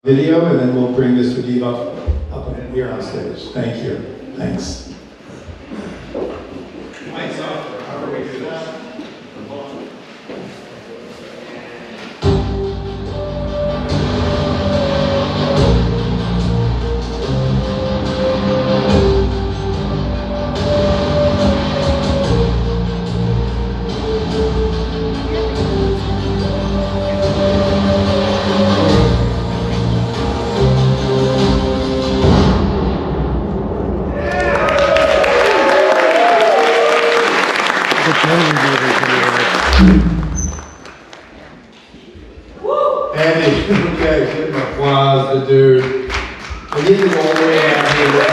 video, and then we'll bring Mr. Divoff up and here on stage. Thank you. Thanks. Mike's off. How do we do that? Andy, okay, give him applause, the dude. I need to go all the way out here with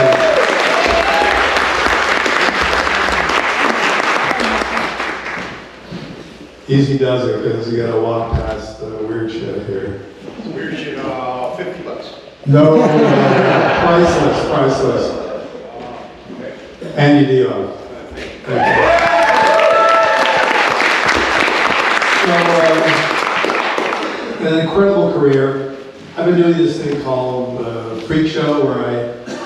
you. Easy does it, because you gotta walk past the weird shit here. Weird shit, $50. No, priceless. Andy Divoff. Thank you. An incredible career. I've been doing this thing called Freak Show, where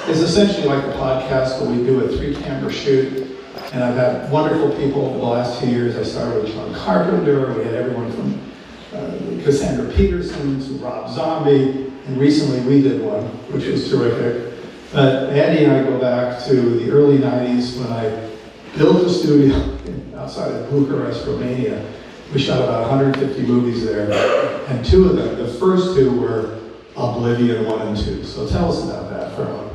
it's essentially like a podcast, but we do a 3-camera shoot. And I've had wonderful people over the last few years. I started with John Carpenter. We had everyone from Cassandra Peterson to Rob Zombie. And recently we did one, which was terrific. But Andy and I go back to the early 90s when I built a studio outside of Bucharest, Romania. We shot about 150 movies there, and 2 of them, the first 2 were Oblivion 1 and 2. So tell us about that for a moment.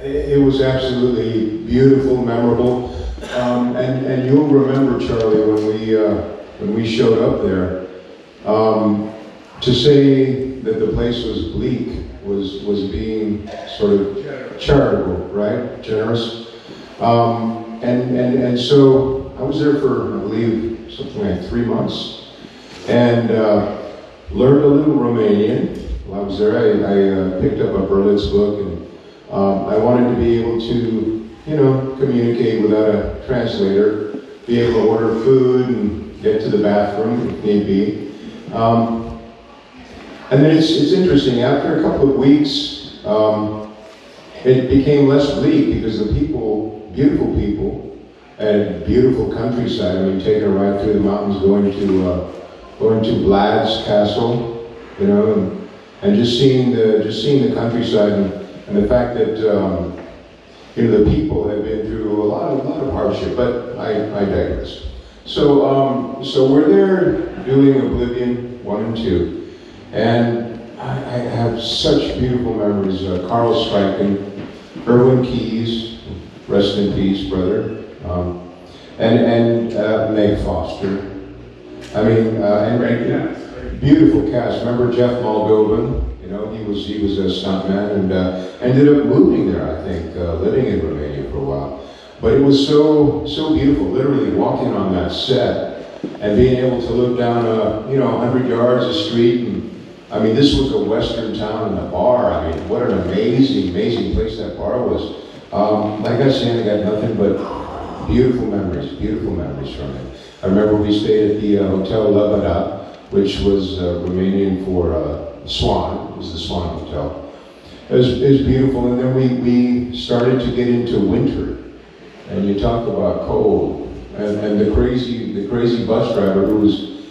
It was absolutely beautiful, memorable, and you'll remember, Charlie, when we showed up there. To say that the place was bleak was being sort of charitable, right? Generous, and so I was there for, I believe, something like 3 months, and learned a little Romanian. While I was there, I picked up a Berlitz book, and I wanted to be able to, communicate without a translator, be able to order food and get to the bathroom if need be. And then it's interesting, after a couple of weeks, it became less bleak because the people, beautiful people, and beautiful countryside. I mean, taking a ride through the mountains, going to Vlad's castle, and just seeing the countryside, and the fact that the people have been through a lot of hardship. But I digress. So we're there doing Oblivion 1 and 2, and I have such beautiful memories. Carl Steichen, Irwin Keyes, rest in peace, brother. And Meg Foster. I mean, and beautiful cast. Remember Jeff Moldovan? He was a stuntman and ended up moving there, I think, living in Romania for a while. But it was so beautiful, literally walking on that set and being able to look down 100 yards a street. And I mean, this was a western town and a bar. I mean, what an amazing place that bar was. Like I said, I got nothing but beautiful memories from it. I remember we stayed at the Hotel Lebeda, which was Romanian for Swan. It was the Swan Hotel. It was beautiful, and then we started to get into winter, and you talk about cold, and the crazy bus driver who was,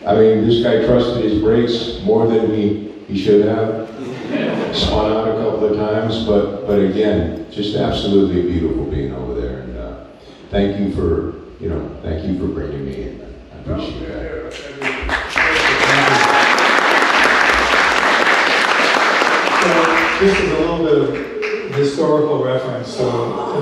I mean, this guy trusted his brakes more than he should have. Spun out a couple of times, but again, just absolutely beautiful being over there. And thank you for bringing me in. I appreciate that. So this is a little bit of historical reference. So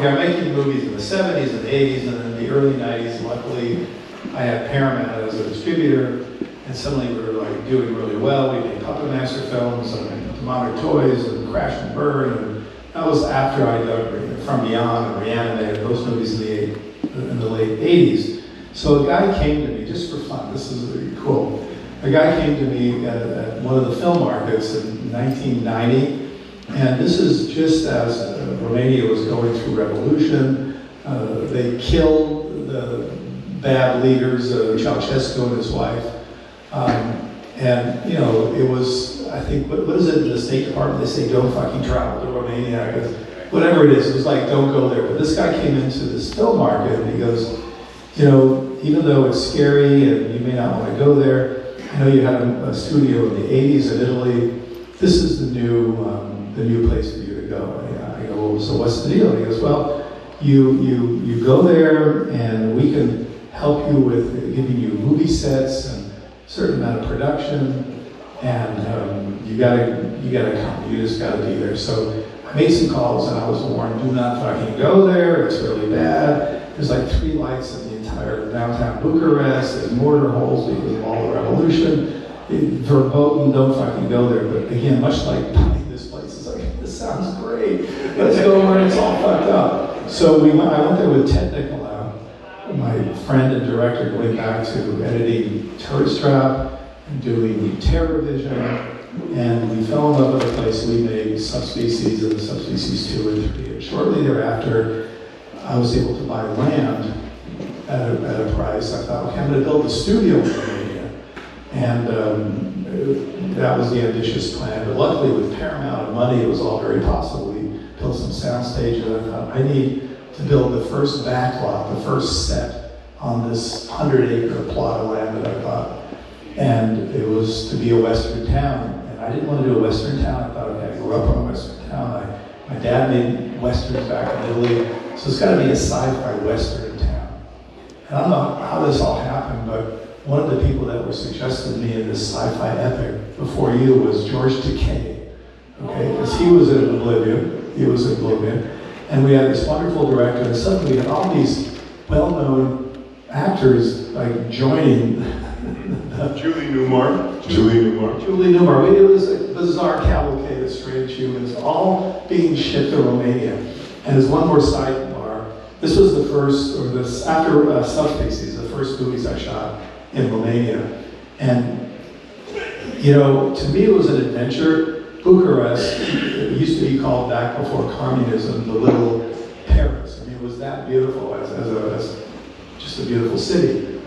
I'm making movies in the 70s and 80s, and in the early 90s. Luckily, I had Paramount as a distributor, and suddenly we were doing really well. We made Puppet Master films and Demonic Toys and Crash and Burn, and that was after I did From Beyond and Reanimated, those movies in the late 80s. So a guy came to me, just for fun, this is really cool. A guy came to me at one of the film markets in 1990, and this is just as Romania was going through revolution. They killed the bad leaders, Ceausescu and his wife. And, you know, it was, I think, what is it in the State Department? They say, don't fucking travel to Romania. Because whatever it is, it was like, don't go there. But this guy came into this film market and he goes, you know, even though it's scary and you may not want to go there, I know you had a studio in the 80s in Italy. This is the new place for you to go. And I go, well, so what's the deal? And he goes, well, you go there and we can help you with giving you movie sets and a certain amount of production, and you gotta come. You just gotta be there. So I made some calls and I was warned, do not fucking go there. It's really bad. There's like 3 lights in the entire downtown Bucharest. There's mortar holes because of all the revolution. Verboten, don't fucking go there. But again, much like buying this place, it's like, this sounds great. Let's go where it's all fucked up. So I went there with Ted Nicolau, my friend and director, going back to editing Tourist Trap and doing Terror Vision. And we fell in love with the place. We made Subspecies and Subspecies 2 and 3. And shortly thereafter, I was able to buy land at a price. I thought, okay, I'm going to build a studio in Romania. And that was the ambitious plan. But luckily, with Paramount and money, it was all very possible. We built some sound stages. I thought, I need to build the first backlot, the first set on this 100-acre plot of land that I bought. And it was to be a Western town. And I didn't want to do a Western town. I thought, okay, I grew up in a Western town. My dad made Westerns back in Italy. So it's got to be a sci-fi Western town. And I don't know how this all happened, but one of the people that were suggested to me in this sci-fi epic before you was George Takei. Okay, because he was in Oblivion. He was in Oblivion. And we had this wonderful director, and suddenly we had all these well-known actors like joining. Julie Newmar. Julie Newmar. It was a bizarre cavalcade of strange humans, all being shipped to Romania. And there's one more sidebar. This was the first, or this after Subspecies, the first movies I shot in Romania. And, you know, to me it was an adventure. Bucharest, it used to be called back before communism, the little Paris. I mean, it was that beautiful as just a beautiful city.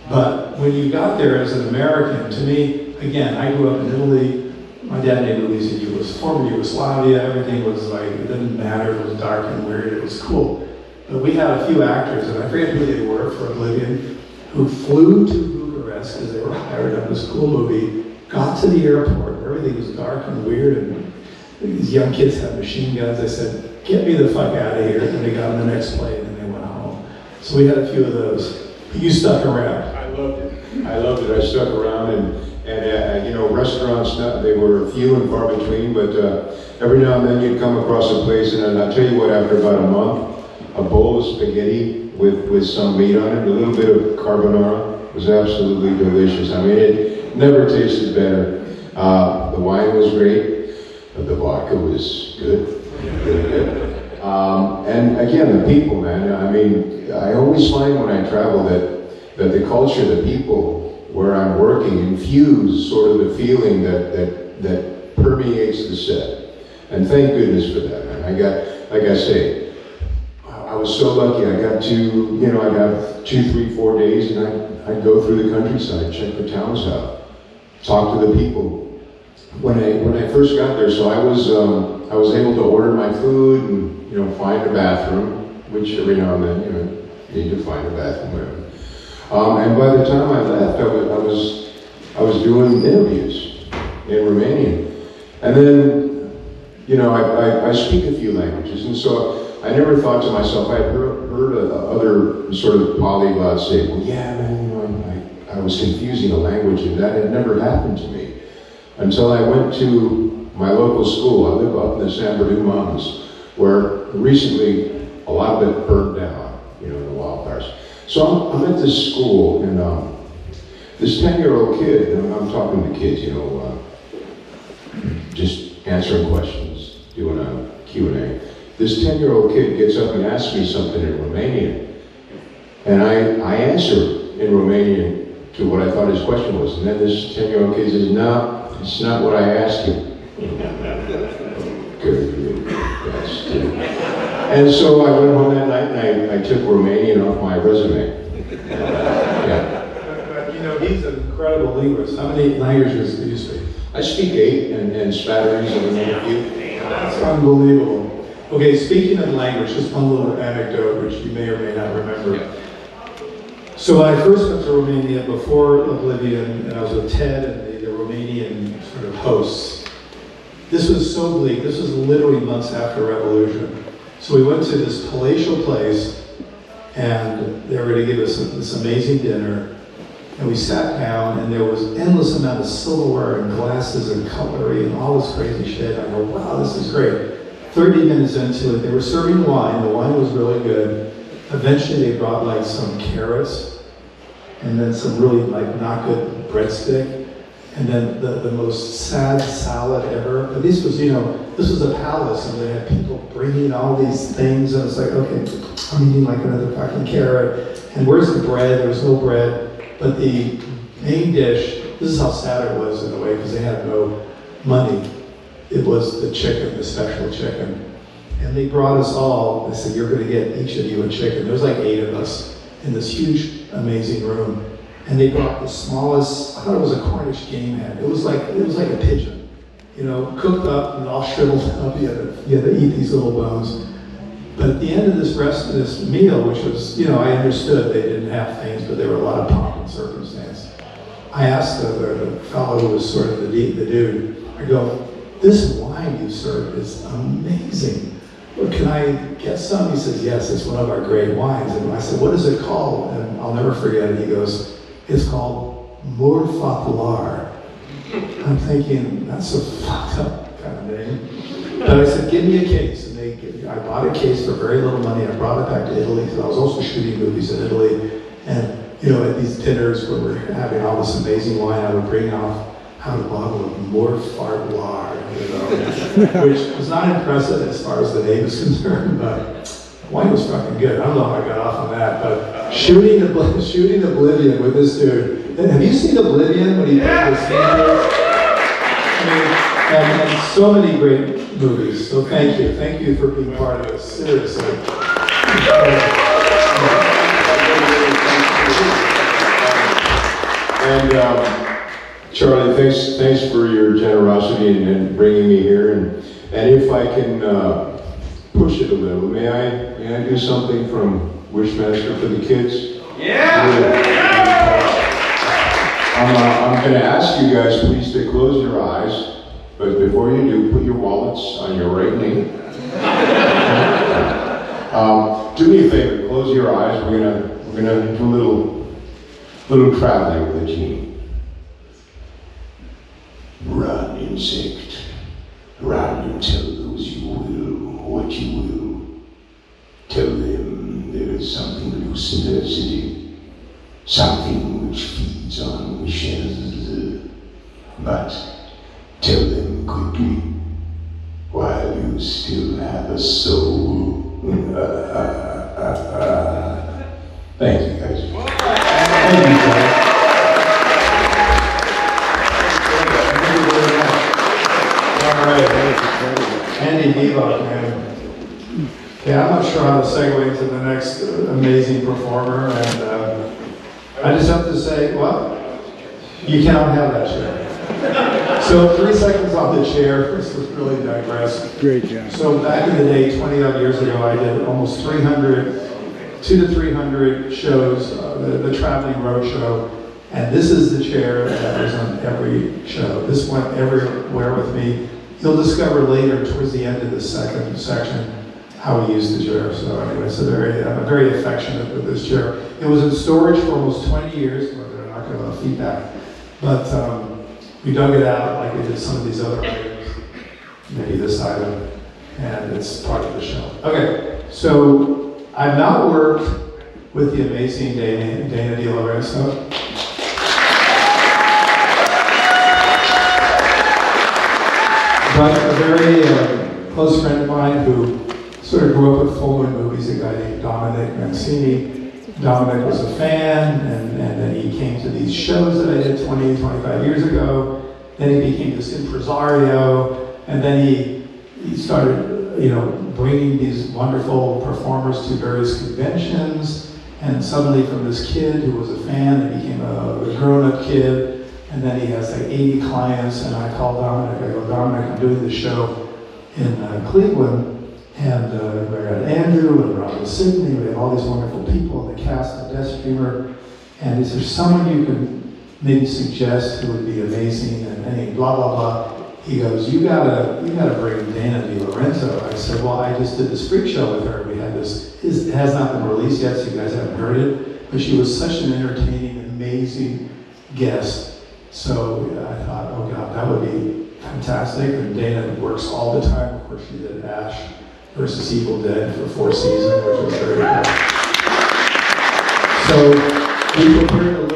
But when you got there as an American, to me, again, I grew up in Italy. My dad made movies in former Yugoslavia. Everything was like, it didn't matter. It was dark and weird. It was cool. But we had a few actors, and I forget who they were for Oblivion, who flew to Bucharest because they were hired on this cool movie, got to the airport, everything was dark and weird, and these young kids had machine guns. I said, get me the fuck out of here. And they got on the next plane and they went home. So we had a few of those. But you stuck around. I loved it. I stuck around, and you know, restaurants, they were few and far between, but every now and then you'd come across a place, and I'll tell you what, after about a month, a bowl of spaghetti with some meat on it, a little bit of carbonara, was absolutely delicious. I mean, it never tasted better. The wine was great, but the vodka was good, really good. And again, the people, man. I mean, I always find when I travel that the culture, the people where I'm working infuse sort of the feeling that permeates the set. And thank goodness for that, man. I got, like I say, I was so lucky. I got to, you know, I'd have 2, 3, 4 days, and I'd go through the countryside, check the towns out, talk to the people. When I first got there, so I was able to order my food and, you know, find a bathroom, which every now and then, you know, you need to find a bathroom, whatever. And by the time I left, I was doing interviews in Romanian. And then, you know, I speak a few languages, and so I never thought to myself, I had heard other sort of polyglots say, well, yeah, man, you know, I was confusing a language, and that had never happened to me. Until I went to my local school. I live up in the San Bernardino Mountains, where recently a lot of it burned down, you know, in the wildfires. So I'm at this school, and this 10-year-old kid, and I'm talking to kids, you know, just answering questions, doing a Q&A. This 10-year-old kid gets up and asks me something in Romanian, and I answer in Romanian to what I thought his question was, and then this 10-year-old kid says, no, it's not what I asked you. Good, yes. And so I went home that night and I took Romanian off my resume. Yeah. But you know, he's a incredible linguist. How many languages do you speak? I speak 8 and spatterings of a few. That's unbelievable. Okay, speaking of language, just one little anecdote which you may or may not remember. So when I first went to Romania before Oblivion, and I was with Ted and the Romanian sort of hosts, this was so bleak. This was literally months after Revolution. So we went to this palatial place, and they were going to give us this amazing dinner. And we sat down, and there was endless amount of silverware and glasses and cutlery and all this crazy shit. I go, wow, this is great. 30 minutes into it, they were serving wine. The wine was really good. Eventually, they brought like some carrots, and then some really like not good breadstick. And then the most sad salad ever. But this was, this was a palace, and they had people bringing all these things, and it's like, okay, I'm eating like another fucking carrot. And where's the bread? There was no bread. But the main dish, this is how sad it was in a way, because they had no money. It was the chicken, the special chicken. And they brought us all, they said, you're gonna get each of you a chicken. There was like 8 of us in this huge, amazing room. And they brought the smallest, I thought it was a Cornish game hen. It was like a pigeon, cooked up and all shriveled up. You had to eat these little bones. But at the end of this meal, which was, I understood they didn't have things, but there were a lot of pomp and circumstance. I asked the fellow who was sort of the dude, I go, this wine you serve is amazing. Well, can I get some? He says, yes, it's one of our great wines. And I said, what is it called? And I'll never forget it. He goes, it's called Murfatlar. I'm thinking, that's a fucked up kind of name. But I said, give me a case. And I bought a case for very little money. I brought it back to Italy, because I was also shooting movies in Italy. And, at these dinners where we're having all this amazing wine, I would bring out a bottle of Murfatlar, which was not impressive as far as the name is concerned, but the wine was fucking good. I don't know how I got off on that, but shooting Oblivion with this dude. Have you seen Oblivion when he played the singers? And so many great movies. So thank you for being part of it. Seriously. And Charlie, thanks for your generosity and bringing me here. And if I can push it a little, may I do something from WishMaster for the kids? Yeah. I'm going to ask you guys, please, to close your eyes. But before you do, put your wallets on your right knee. Do me a favor, close your eyes. We're gonna do a little traveling with the genie. Run, insect. Run and tell those you will what you will. Tell them there is something loose in their city, something which feeds on wishes. But tell them quickly, while you still have a soul. Thank you, guys. Thank you, guys. All right. Andy Divoff, man. Yeah, I'm not sure how to segue into the next amazing performer, and I just have to say, well, you cannot have that chair. So 3 seconds on the chair. This was really digress. Great job. So back in the day, 20 odd years ago, I did almost 200 to 300 shows, the traveling road show. And this is the chair that was on every show. This went everywhere with me. You'll discover later, towards the end of the second section, how we used the chair. So anyway, I'm very affectionate with this chair. It was in storage for almost 20 years, but they're not going to have feedback. But we dug it out like we did some of these other items, maybe this item, and it's part of the show. Okay, so I've not worked with the amazing Dana De Lorenzo. But a very close friend of mine who sort of grew up with full moon movies, a guy named Dominic Mancini. Dominic was a fan, and then he came to these shows that I did 20, 25 years ago. Then he became this impresario, and then he started, bringing these wonderful performers to various conventions. And suddenly from this kid who was a fan, he became a grown-up kid, and then he has like 80 clients, and I called Dominic, I go, Dominic, I'm doing the show in Cleveland, and we got Andrew and Robin Sidney, we have all these wonderful people, the cast of Death Streamer, and is there someone you can maybe suggest who would be amazing, and any blah, blah, blah. He goes, you gotta bring Dana DiLorenzo. I said, well, I just did this freak show with her. We had this, it has not been released yet, so you guys haven't heard it, but she was such an entertaining, amazing guest. So I thought, oh God, that would be fantastic. And Dana works all the time. Of course, she did Ash versus Evil Dead for 4 seasons, which was very cool. So we prepared a